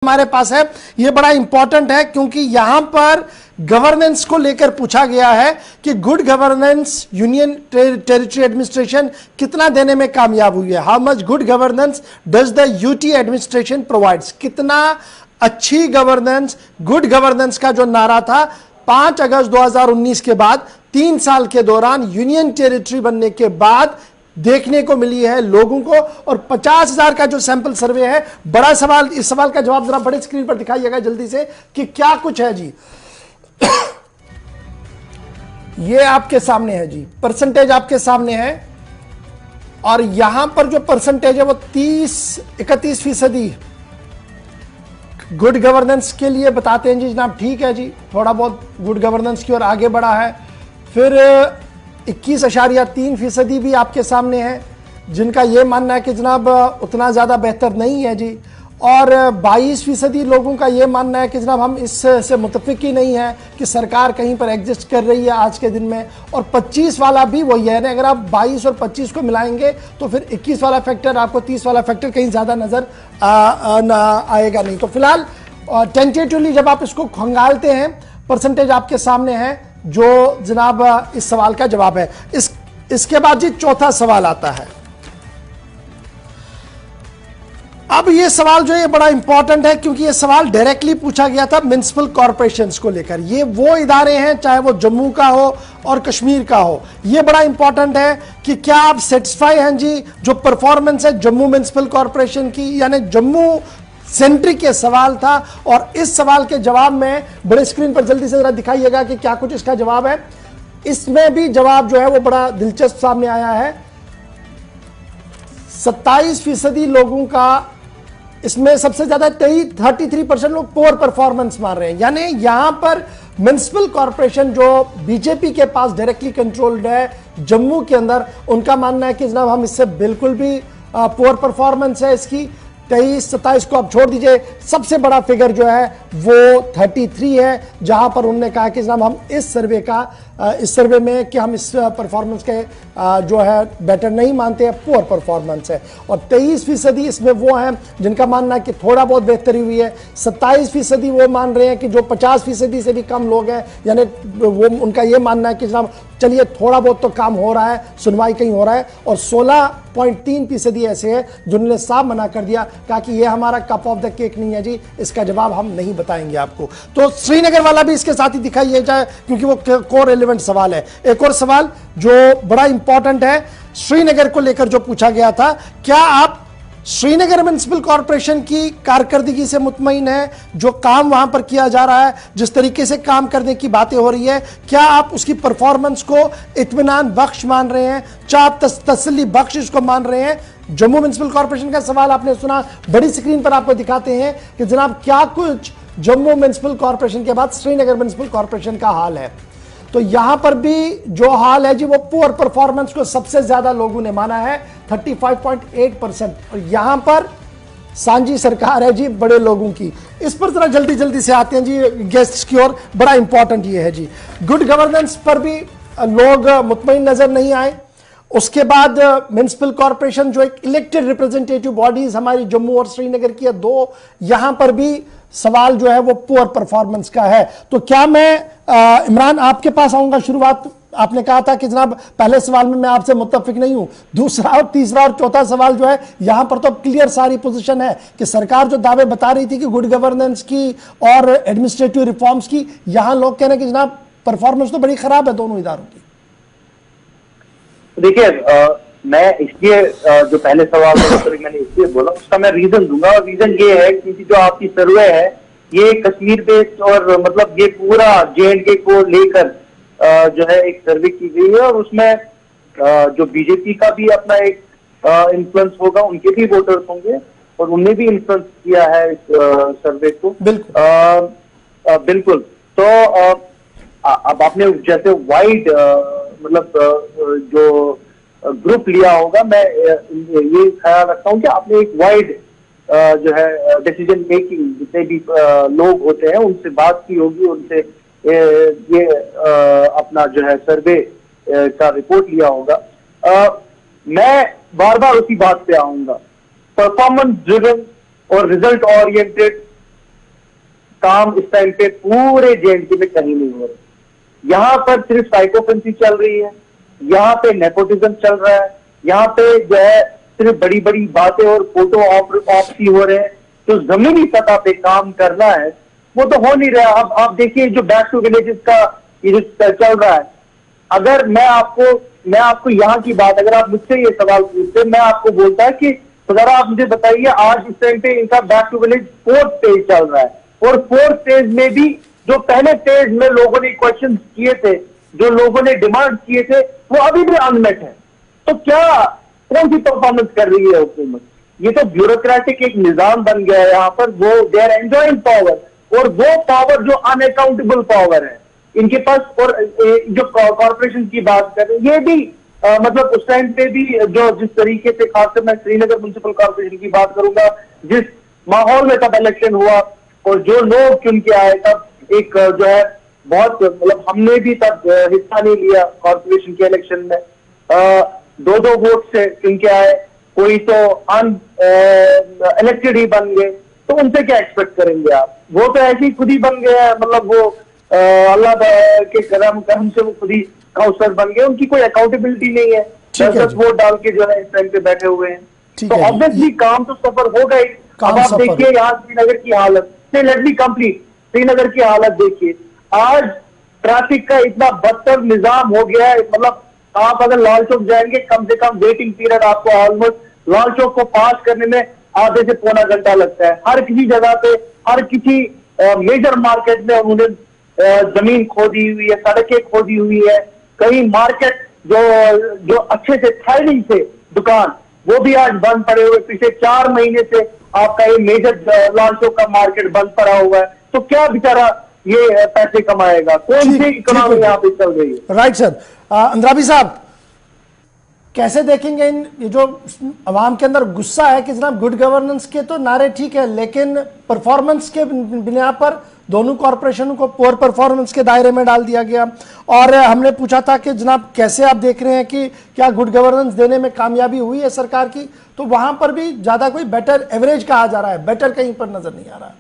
हमारे पास है ये बड़ा इंपॉर्टेंट है क्योंकि यहां पर गवर्नेंस को लेकर पूछा गया है कि good governance union territory administration कितना देने में कामयाब हुई है। How much good governance does the UT administration provides. कितना अच्छी गवर्नेंस, गुड गवर्नेंस का जो नारा था 5 अगस्त 2019 के बाद 3 साल के दौरान यूनियन टेरिटरी बनने के बाद देखने को मिली है लोगों को। और 50,000 का जो सैंपल सर्वे है, बड़ा सवाल, इस सवाल का जवाब जरा बड़े स्क्रीन पर दिखाइएगा जल्दी से कि क्या कुछ है जी। ये आपके सामने है जी, परसेंटेज आपके सामने है और यहां पर जो परसेंटेज है वो 31% गुड गवर्नेंस के लिए बताते हैं जी जनाब। ठीक है जी, थोड़ा बहुत गुड गवर्नेंस की ओर आगे बढ़ा है। फिर 21.3% भी आपके सामने है जिनका यह मानना है कि जनाब उतना ज़्यादा बेहतर नहीं है जी। और 22% लोगों का यह मानना है कि जनाब हम इससे मुतफिक ही नहीं है कि सरकार कहीं पर एग्जिस्ट कर रही है आज के दिन में। और 25 वाला भी वही है ना, अगर आप 22 और 25 को मिलाएंगे तो फिर 21 वाला फैक्टर आपको 30 वाला फैक्टर कहीं ज़्यादा नज़र आएगा नहीं। तो फिलहाल टेंटेटिवली जब आप इसको खंगालते हैं, परसेंटेज आपके सामने है जो जनाब इस सवाल का जवाब है। इसके बाद जी चौथा सवाल आता है। अब ये सवाल जो है बड़ा इंपॉर्टेंट है क्योंकि ये सवाल डायरेक्टली पूछा गया था म्युनिसिपल कॉरपोरेशंस को लेकर। ये वो इदारे हैं, चाहे वो जम्मू का हो और कश्मीर का हो। ये बड़ा इंपॉर्टेंट है कि क्या आप सेटिस्फाई हैं जी जो परफॉर्मेंस है जम्मू म्युनिसिपल कॉरपोरेशन की, यानी जम्मू सेंट्रिक ये सवाल था। और इस सवाल के जवाब में बड़े स्क्रीन पर जल्दी से जरा दिखाइएगा कि क्या कुछ इसका जवाब है। इसमें भी जवाब जो है वो बड़ा दिलचस्प सामने आया है। 27% लोगों का, इसमें सबसे ज्यादा 33% लोग पोअर परफॉर्मेंस मान रहे हैं। यानी यहां पर म्युनिसिपल कॉरपोरेशन जो बीजेपी के पास डायरेक्टली कंट्रोल्ड है जम्मू के अंदर, उनका मानना है कि जनाब हम इससे बिल्कुल भी पोअर परफॉर्मेंस है इसकी। 23-27 को आप छोड़ दीजिए, सबसे बड़ा फिगर जो है वो 33 है जहां पर उन्होंने कहा कि जनाब हम इस सर्वे में कि हम इस परफॉर्मेंस के जो है बेटर नहीं मानते हैं, पुअर परफॉर्मेंस है। और 23% इसमें वो हैं जिनका मानना है कि थोड़ा बहुत बेहतरी हुई है। 27% वो मान रहे हैं कि जो 50% से भी कम लोग हैं, यानी वो उनका ये मानना है कि जनाब चलिए थोड़ा बहुत तो काम हो रहा है, सुनवाई कहीं हो रहा है। और 16.3% ऐसे हैं जिन्होंने साफ मना कर दिया, कहा कि ये हमारा कप ऑफ द केक नहीं है जी, इसका जवाब हम नहीं बताएंगे आपको। तो श्रीनगर वाला भी इसके साथ ही दिखाइए जाए क्योंकि वो कोर रेलेवेंट सवाल है। एक और सवाल जो बड़ा इंपॉर्टेंट है श्रीनगर को लेकर जो पूछा गया था, क्या आप श्रीनगर म्युनिसिपल कॉरपोरेशन की कारकर्दगी से मुतमईन है? जो काम वहां पर किया जा रहा है, जिस तरीके से काम करने की बातें हो रही है, क्या आप उसकी परफॉर्मेंस को इत्मीनान बख्श मान रहे हैं? क्या आप तसल्ली बख्श इसको मान रहे हैं? जम्मू म्युनिसिपल कॉरपोरेशन का सवाल आपने सुना, बड़ी स्क्रीन पर आपको दिखाते हैं कि जनाब क्या कुछ जम्मू म्युनिसिपल कॉरपोरेशन के बाद श्रीनगर म्युनिसिपल कॉरपोरेशन का हाल है। तो यहां पर भी जो हाल है जी वो पुअर परफॉर्मेंस को सबसे ज्यादा लोगों ने माना है 35.8%। और यहां पर सांझी सरकार है जी बड़े लोगों की। इस पर जरा जल्दी से आते हैं जी गेस्ट की ओर। बड़ा इंपॉर्टेंट ये है जी, गुड गवर्नेंस पर भी लोग मुतमईन नजर नहीं आए। उसके बाद म्युनिसिपल कॉरपोरेशन जो एक इलेक्टेड रिप्रेजेंटेटिव बॉडीज हमारी जम्मू और श्रीनगर की है दो, यहां पर भी सवाल जो है वो पुअर परफॉर्मेंस का है। तो क्या मैं इमरान आपके पास आऊंगा? शुरुआत आपने कहा था कि जनाब पहले सवाल में मैं आपसे मुत्तफिक नहीं हूं, दूसरा और तीसरा और चौथा सवाल जो है यहां पर तो क्लियर सारी पोजीशन है कि सरकार जो दावे बता रही थी कि गुड गवर्नेंस की और एडमिनिस्ट्रेटिव रिफॉर्म्स की, यहां लोग कह रहे हैं कि जनाब परफॉर्मेंस तो बड़ी खराब है दोनों इदारों की। देखिए मैं इसलिए जो पहले सवाल मैंने इसलिए बोला, उसका मैं रीजन दूंगा। और रीजन ये है क्योंकि जो आपकी सर्वे है ये कश्मीर बेस्ड और मतलब ये पूरा J&K को लेकर जो है एक सर्वे की गई है। और उसमें जो बीजेपी का भी अपना एक इन्फ्लुएंस होगा, उनके भी वोटर्स होंगे और उनने भी इन्फ्लुएंस किया है इस सर्वे को। बिल्कुल। तो अब आपने जैसे वाइड मतलब जो ग्रुप लिया होगा, मैं ये ख्याल रखता हूं कि आपने एक वाइड जो है डिसीजन मेकिंग, जितने भी लोग होते हैं उनसे बात की होगी, उनसे ये अपना जो है सर्वे का रिपोर्ट लिया होगा। मैं बार बार उसी बात पे आऊंगा, परफॉर्मेंस ड्रिवन और रिजल्ट ओरिएंटेड काम इस टाइम पे पूरे जेएनके में कहीं नहीं हो रहा। यहाँ पर सिर्फ साइकोपेंसी चल रही है, यहाँ पे नेपोटिज्म चल रहा है, यहाँ पे जो है सिर्फ बड़ी बड़ी बातें और फोटो ऑप्सी हो रहे हैं। तो जमीनी सतह पे काम करना है वो तो हो नहीं रहा। अब आप देखिए जो बैक टू विलेजेस का ये जो चल रहा है, अगर मैं आपको यहाँ की बात, अगर आप मुझसे ये सवाल पूछते, मैं आपको बोलता है कि तो जरा आप मुझे बताइए, आज इस टाइम पे इनका back to village 4th stage चल रहा है, और 4th स्टेज में भी जो पहले स्टेज में लोगों ने क्वेश्चन किए थे, जो लोगों ने डिमांड किए थे, वो अभी भी अनमेट है। तो क्या कौन सी परफॉर्मेंस कर रही है हुकूमत? ये तो ब्यूरोक्रेटिक एक निजाम बन गया है यहाँ पर। वो दे आर एंजॉइंग पावर, और वो पावर जो अनअकाउंटेबल पावर है इनके पास। और जो कॉर्पोरेशन की बात कर रहे हैं, ये भी मतलब उस टाइम पे भी जो जिस तरीके से, खासकर मैं श्रीनगर म्युनिसिपल कॉर्पोरेशन की बात करूंगा, जिस माहौल में तब इलेक्शन हुआ और जो लोग चुन के आए, तब एक जो है बहुत, मतलब हमने भी तब हिस्सा नहीं लिया कॉर्पोरेशन के इलेक्शन में, 2-2 वोट से चुन के आए, कोई तो इलेक्टेड ही बन गए। तो उनसे क्या एक्सपेक्ट करेंगे आप? वो तो ऐसे ही खुद ही बन गया, मतलब वो अल्लाह के करम से वो खुद ही काउंसलर बन गए, उनकी कोई अकाउंटेबिलिटी नहीं है। 10 वोट डाल के जो है इस टाइम पे बैठे हुए हैं। तो ऑब्वियसली काम तो सफर होगा ही। अब आप देखिए यहाँ श्रीनगर की हालत, नहीं लेट मी कंप्लीट, श्रीनगर की हालत देखिए। आज ट्रैफिक का इतना बदतर निजाम हो गया है, मतलब आप अगर लाल चौक जाएंगे, कम से कम वेटिंग पीरियड आपको ऑलमोस्ट लाल चौक को पास करने में आधे से पौना घंटा लगता है। हर किसी जगह पे, हर किसी मेजर मार्केट में उन्होंने जमीन खोदी हुई है, सड़कें खोदी हुई है। कई मार्केट जो अच्छे से थ्राइविंग थे दुकान, वो भी आज बंद पड़े हुए। पिछले 4 महीने से आपका ये मेजर लाल चौक का मार्केट बंद पड़ा हुआ है। तो क्या बेचारा ये पैसे कमाएगा? कौन सी इकोनॉमी यहाँ पे चल रही है? Right sir. अंद्राबी साहब, कैसे देखेंगे इन ये जो अवाम के अंदर गुस्सा है कि जनाब गुड गवर्नेंस के तो नारे ठीक है, लेकिन परफॉर्मेंस के बिना पर दोनों कॉरपोरेशनों को पुअर परफॉर्मेंस के दायरे में डाल दिया गया। और हमने पूछा था कि जनाब कैसे आप देख रहे हैं कि क्या गुड गवर्नेंस देने में कामयाबी हुई है सरकार की, तो वहां पर भी ज्यादा कोई बेटर एवरेज कहा जा रहा है, बेटर कहीं पर नजर नहीं आ रहा है।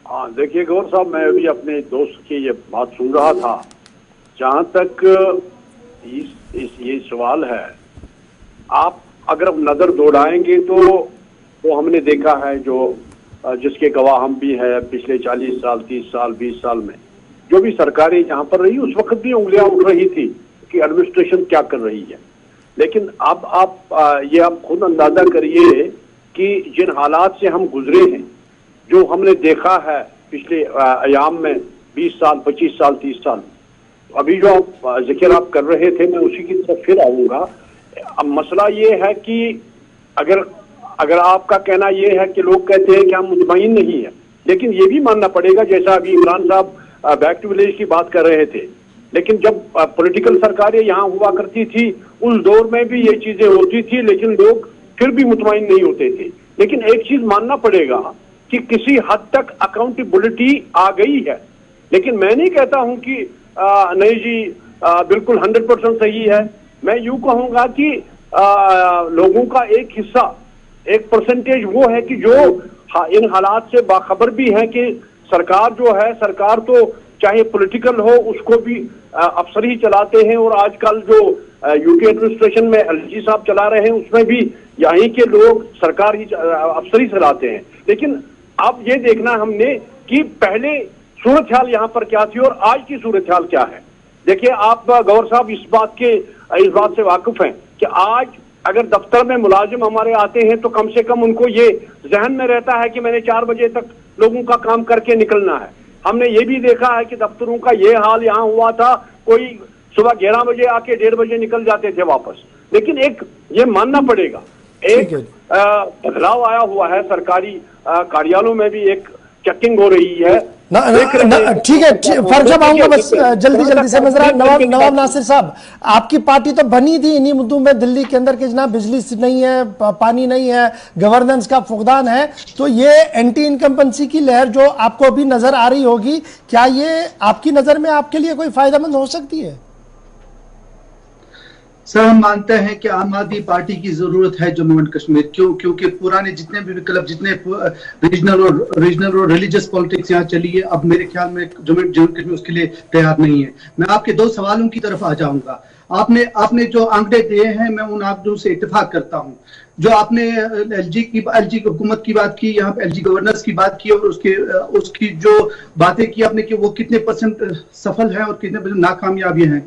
हाँ देखिए गौर साहब, मैं अभी अपने दोस्त की ये बात सुन रहा था। जहाँ तक ये सवाल है, आप अगर नजर दौड़ाएंगे तो वो हमने देखा है, जो जिसके गवाह हम भी हैं, पिछले 40 साल, 30 साल, 20 साल में जो भी सरकारें जहाँ पर रही, उस वक्त भी उंगलियां उठ रही थी कि एडमिनिस्ट्रेशन क्या कर रही है। लेकिन अब आप खुद अंदाजा करिए कि जिन हालात से हम गुजरे हैं, जो हमने देखा है पिछले अयाम में 20 साल, 25 साल, 30 साल, अभी जो जिक्र आप कर रहे थे, मैं उसी की तरफ फिर आऊंगा। अब मसला ये है कि अगर आपका कहना ये है कि लोग कहते हैं कि हम मुतमईन नहीं है, लेकिन ये भी मानना पड़ेगा, जैसा अभी इमरान साहब बैक टू विलेज की बात कर रहे थे, लेकिन जब पॉलिटिकल सरकारें यहाँ हुआ करती थी, उस दौर में भी ये चीजें होती थी, लेकिन लोग फिर भी मुतमईन नहीं होते थे। लेकिन एक चीज मानना पड़ेगा कि किसी हद तक अकाउंटेबिलिटी आ गई है। लेकिन मैं नहीं कहता हूं कि नहीं जी बिल्कुल 100% सही है। मैं यूं कहूंगा कि लोगों का एक हिस्सा, एक परसेंटेज वो है कि जो इन हालात से बाखबर भी है कि सरकार जो है, सरकार तो चाहे पॉलिटिकल हो, उसको भी अफसर ही चलाते हैं। और आजकल जो यूपी एडमिनिस्ट्रेशन में एलजी साहब चला रहे हैं, उसमें भी यहीं के लोग सरकार ही अफसर ही चलाते हैं। लेकिन अब ये देखना हमने कि पहले सूरत हाल यहाँ पर क्या थी और आज की सूरत हाल क्या है। देखिए आप गौर साहब इस बात से वाकिफ हैं कि आज अगर दफ्तर में मुलाजिम हमारे आते हैं तो कम से कम उनको ये जहन में रहता है कि मैंने 4 बजे तक लोगों का काम करके निकलना है। हमने ये भी देखा है कि दफ्तरों का ये हाल यहाँ हुआ था, कोई सुबह 11 बजे आके 1:30 बजे निकल जाते थे वापस। लेकिन एक ये मानना पड़ेगा, एक बदलाव आया हुआ है, सरकारी कार्यालयों में भी एक चेकिंग हो रही है। ठीक है, फर्ज आऊंगा बस जल्दी से। नवाब नासिर साहब, आपकी पार्टी तो बनी थी इन्हीं मुद्दों में दिल्ली के अंदर कि जनाब बिजली नहीं है, पानी नहीं है, गवर्नेंस का फुकदान है, तो ये एंटी इनकम्बेंसी की लहर जो आपको अभी नजर आ रही होगी, क्या ये आपकी नजर में आपके लिए कोई फायदेमंद हो सकती है? सर, हम मानते हैं कि आम आदमी पार्टी की जरूरत है जम्मू एंड कश्मीर। क्यों? क्योंकि पुराने जितने भी विकल्प, जितने रीजनल और रिलीजियस पॉलिटिक्स यहाँ चली है, अब मेरे ख्याल में जम्मू एंड कश्मीर उसके लिए तैयार नहीं है। मैं आपके दो सवालों की तरफ आ जाऊंगा। आपने जो आंकड़े दिए हैं, मैं उन आंकड़ों से इत्तेफाक करता हूं। जो आपने एलजी हुकूमत की बात की, यहाँ पे एलजी गवर्नेंस की बात की, और उसकी जो बातें की आपने कि वो कितने परसेंट सफल है और कितने परसेंट नाकामयाबी हैं,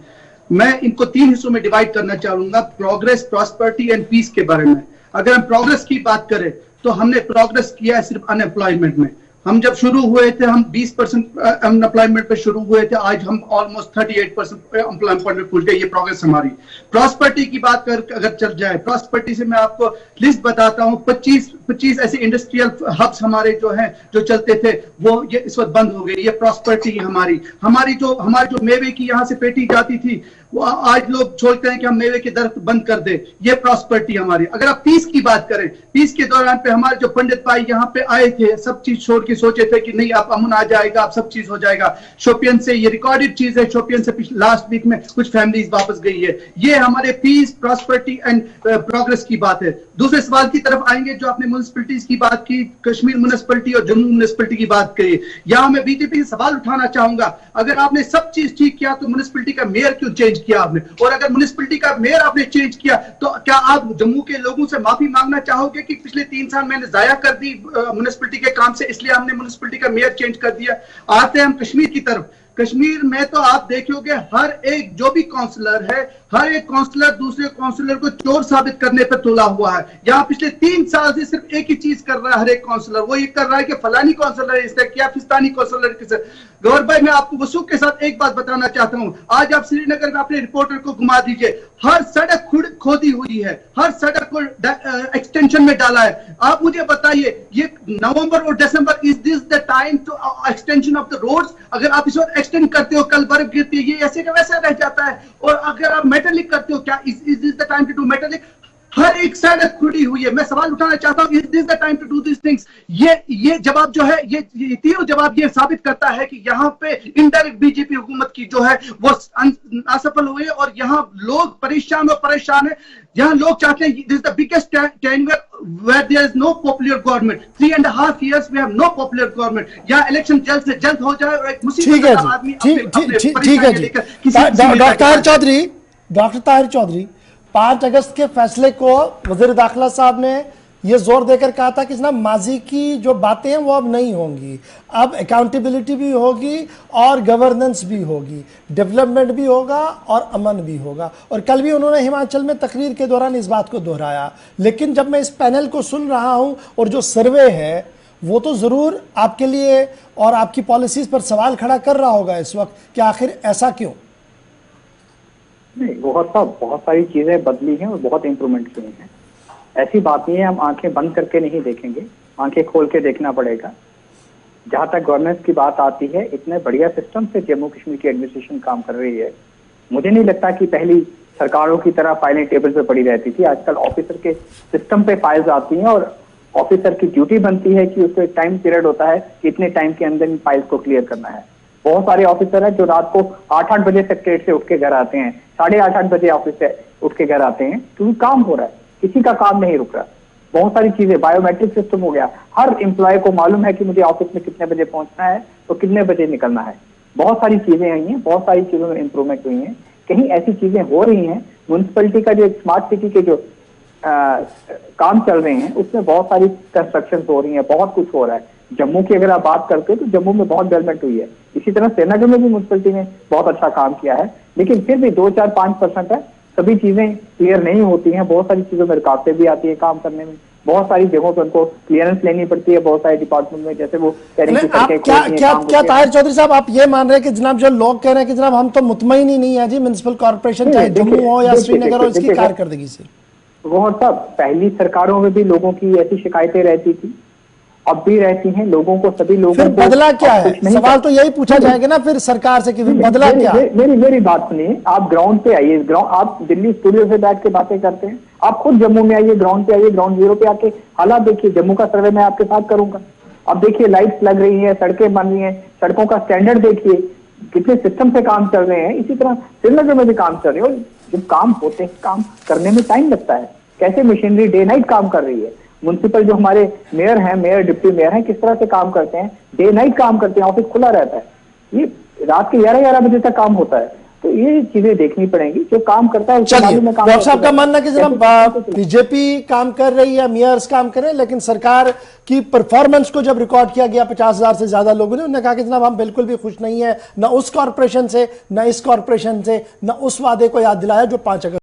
मैं इनको 3 हिस्सों में डिवाइड करना चाहूंगा, प्रोग्रेस, प्रॉस्पेरिटी एंड पीस के बारे में। अगर हम प्रोग्रेस की बात करें तो हमने प्रोग्रेस किया है सिर्फ अनएम्प्लॉयमेंट में। हम जब शुरू हुए थे, हम 20% अनएम्प्लॉयमेंट पे शुरू हुए थे, आज हम ऑलमोस्ट 38% एम्प्लॉयमेंट पे पहुंच गए। ये प्रोग्रेस हमारी। प्रॉस्पेरिटी की बात कर अगर चल जाए, प्रॉस्पेरिटी से मैं आपको लिस्ट बताता हूं। 25 ऐसे इंडस्ट्रियल हब्स हमारे जो हैं, जो चलते थे, वो ये इस वक्त बंद हो गए। ये प्रॉस्पेरिटी हमारी जो मेवे की यहाँ से पेटी जाती थी, वो आज लोग सोचते हैं कि हम मेवे के दरख्त बंद कर दे। ये प्रॉस्पेरिटी हमारी। अगर आप पीस की बात करें, पीस के दौरान पे हमारे जो पंडित भाई यहाँ पे आए थे, सब चीज छोड़ के सोचे थे कि नहीं, आप अमन आ जाएगा, आप सब चीज हो जाएगा। शोपियन से, ये रिकॉर्डेड चीज है, शोपियन से लास्ट वीक में कुछ फैमिलीज वापस गई है। ये हमारे पीस, प्रॉस्पेरिटी एंड प्रोग्रेस की बात है। दूसरे सवाल की तरफ आएंगे, जो आपने म्युनिसिपैलिटीज की बात की, कश्मीर म्युनिसिपैलिटी और जम्मू म्युनिसिपैलिटी की बात करी। यहाँ मैं बीजेपी से सवाल उठाना चाहूंगा, अगर आपने सब चीज ठीक किया तो म्युनिसिपैलिटी का मेयर क्यों चेंज किया आपने? और अगर म्युनिसिपैलिटी का मेयर आपने चेंज किया तो क्या आप जम्मू के लोगों से माफी मांगना चाहोगे कि पिछले 3 साल मैंने जाया कर दी म्युनिसिपैलिटी के काम से, इसलिए हमने म्युनिसिपैलिटी का मेयर चेंज कर दिया? आते हैं हम कश्मीर की तरफ। कश्मीर में तो आप देखोगे, हर एक जो भी काउंसलर है, हर एक काउंसलर दूसरे काउंसलर को चोर साबित करने पर तुला हुआ है। यहाँ पिछले 3 साल से सिर्फ एक ही चीज कर रहा है हर एक काउंसलर, वो ये कर रहा है कि फलानी काउंसलर इसने किया, फिस्तानी काउंसलर किसे। गौर भाई, मैं आपको वसूख के साथ एक बात बताना चाहता हूँ। आज आप श्रीनगर में अपने रिपोर्टर को घुमा दीजिए, हर सड़क खोदी हुई है, हर सड़क को एक्सटेंशन में डाला है। आप मुझे बताइए, ये नवंबर और दिसंबर, is this the time to extension of the roads? अगर आप इस वक्त एक्सटेंड करते हो, कल बर्फ गिरती है, ये ऐसे का वैसा रह जाता है। और अगर आप मेटलिक करते हो, क्या is this the time to do metallic? हर एक सड़क खुली हुई है। मैं सवाल उठाना चाहता हूं, is this the time to do this things? ये जवाब जो है, ये तीनों जवाब ये साबित करता है कि यहाँ पे इनडायरेक्ट बीजेपी हुकूमत की जो है वो असफल हुई है, और यहाँ लोग परेशान है। यहाँ लोग चाहते हैं, this the biggest tenure where there is no popular government. 3.5 years we have no popular government. यहाँ इलेक्शन जल्द से जल्द हो जाए और एक मुसीबत का आदमी ठीक है जी। डॉक्टर ताहिर चौधरी, 5 अगस्त के फैसले को वजीर दाखिला साहब ने ये जोर देकर कहा था कि जनाब माजी की जो बातें हैं वो अब नहीं होंगी, अब अकाउंटेबिलिटी भी होगी और गवर्नेंस भी होगी, डेवलपमेंट भी होगा और अमन भी होगा। और कल भी उन्होंने हिमाचल में तकरीर के दौरान इस बात को दोहराया। लेकिन जब मैं इस पैनल को सुन रहा हूं और जो सर्वे है वो तो ज़रूर आपके लिए और आपकी पॉलिसीज पर सवाल खड़ा कर रहा होगा इस वक्त कि आखिर ऐसा क्यों? नहीं, बहुत सारी चीजें बदली हैं और बहुत इंप्रूवमेंट हुई हैं। ऐसी बात नहीं है हम आंखें बंद करके नहीं देखेंगे, आंखें खोल के देखना पड़ेगा। जहां तक गवर्नेंस की बात आती है, इतने बढ़िया सिस्टम से जम्मू कश्मीर की एडमिनिस्ट्रेशन काम कर रही है। मुझे नहीं लगता कि पहली सरकारों की तरह फाइलें टेबल पे पड़ी रहती थी। आजकल ऑफिसर के सिस्टम पे फाइल्स आती हैं और ऑफिसर की ड्यूटी बनती है कि उसको एक टाइम पीरियड होता है कि इतने टाइम के अंदर इन फाइल्स को क्लियर करना है। बहुत सारे ऑफिसर हैं जो रात को 8-8 बजे सेक्रेटरीट से उठ के घर आते हैं, 8:30 बजे ऑफिस से उठ के घर आते हैं, क्योंकि काम हो रहा है, किसी का काम नहीं रुक रहा। बहुत सारी चीजें, बायोमेट्रिक सिस्टम हो गया, हर एम्प्लॉय को मालूम है कि मुझे ऑफिस में कितने बजे पहुंचना है तो कितने बजे निकलना है। बहुत सारी चीजें आई हैं, बहुत सारी चीजों में इंप्रूवमेंट हुई हैं। कहीं ऐसी चीजें हो रही हैं, म्युनिसिपैलिटी का जो स्मार्ट सिटी के जो काम चल रहे हैं उसमें बहुत सारी कंस्ट्रक्शन हो रही है, बहुत कुछ हो रहा है। जम्मू की अगर आप बात करते हो तो जम्मू में बहुत डेवलपमेंट हुई है। इसी तरह श्रीनगर में भी म्युनिसिपैलिटी ने बहुत अच्छा काम किया है, लेकिन फिर भी 2-4-5% है, सभी चीजें क्लियर नहीं होती हैं। बहुत सारी चीजों में रुकावटें भी आती है काम करने में, बहुत सारी जगहों पर उनको क्लियरेंस लेनी पड़ती है बहुत सारे डिपार्टमेंट में, जैसे वो क्या ताहिर चौधरी साहब आप ये मान रहे हैं कि जनाब जो लोग कह रहे हैं कि जनाब हम तो मुतमईन ही नहीं है जी म्युनिसिपल कॉर्पोरेशन चाहे जम्मू हो या श्रीनगर हो इसकी कारकर्दगी से? वो सब पहली सरकारों में भी लोगों की ऐसी शिकायतें रहती थी, अब भी रहती हैं। लोगों को, सभी लोगों फिर बदला क्या है? सवाल तो यही पूछा जाएगा ना फिर सरकार से कि बदला क्या? मेरी बात सुनिए, आप ग्राउंड पे आइए। आप दिल्ली स्टूडियो से बैठ के बातें करते हैं, आप खुद जम्मू में आइए, ग्राउंड पे आइए, ग्राउंड जीरो पे आके हालात देखिए। जम्मू का सर्वे मैं आपके साथ करूंगा। अब देखिए लाइट्स लग रही है, सड़कें बन रही है, सड़कों का स्टैंडर्ड देखिए, कितने सिस्टम से काम चल रहे हैं। इसी तरह श्रीनगर में भी काम चल रहे हैं। जब काम होते हैं, काम करने में टाइम लगता है। कैसे मशीनरी डे नाइट काम कर रही है। म्युनिसिपल जो हमारे मेयर हैं, मेयर डिप्टी मेयर हैं, किस तरह से काम करते हैं, डे नाइट काम करते हैं, ऑफिस खुला रहता है, ये रात के 11-11 बजे तक काम होता है। तो ये चीजें देखनी पड़ेंगी, जो काम करता है उसके चलिए, मालूम है काम डॉक्टर साहब का कैसे मानना है कि कैसे जनाब कैसे- बीजेपी काम कर रही है, मेयर्स काम कर रहे हैं, लेकिन सरकार की परफॉर्मेंस को जब रिकॉर्ड किया गया 50,000 से ज्यादा लोगों ने, उन्होंने कहा कि जनाब हम बिल्कुल भी खुश नहीं है, ना उस कॉर्पोरेशन से, ना इस कॉर्पोरेशन से, ना उस वादे को याद दिलाया जो 5 अगस्त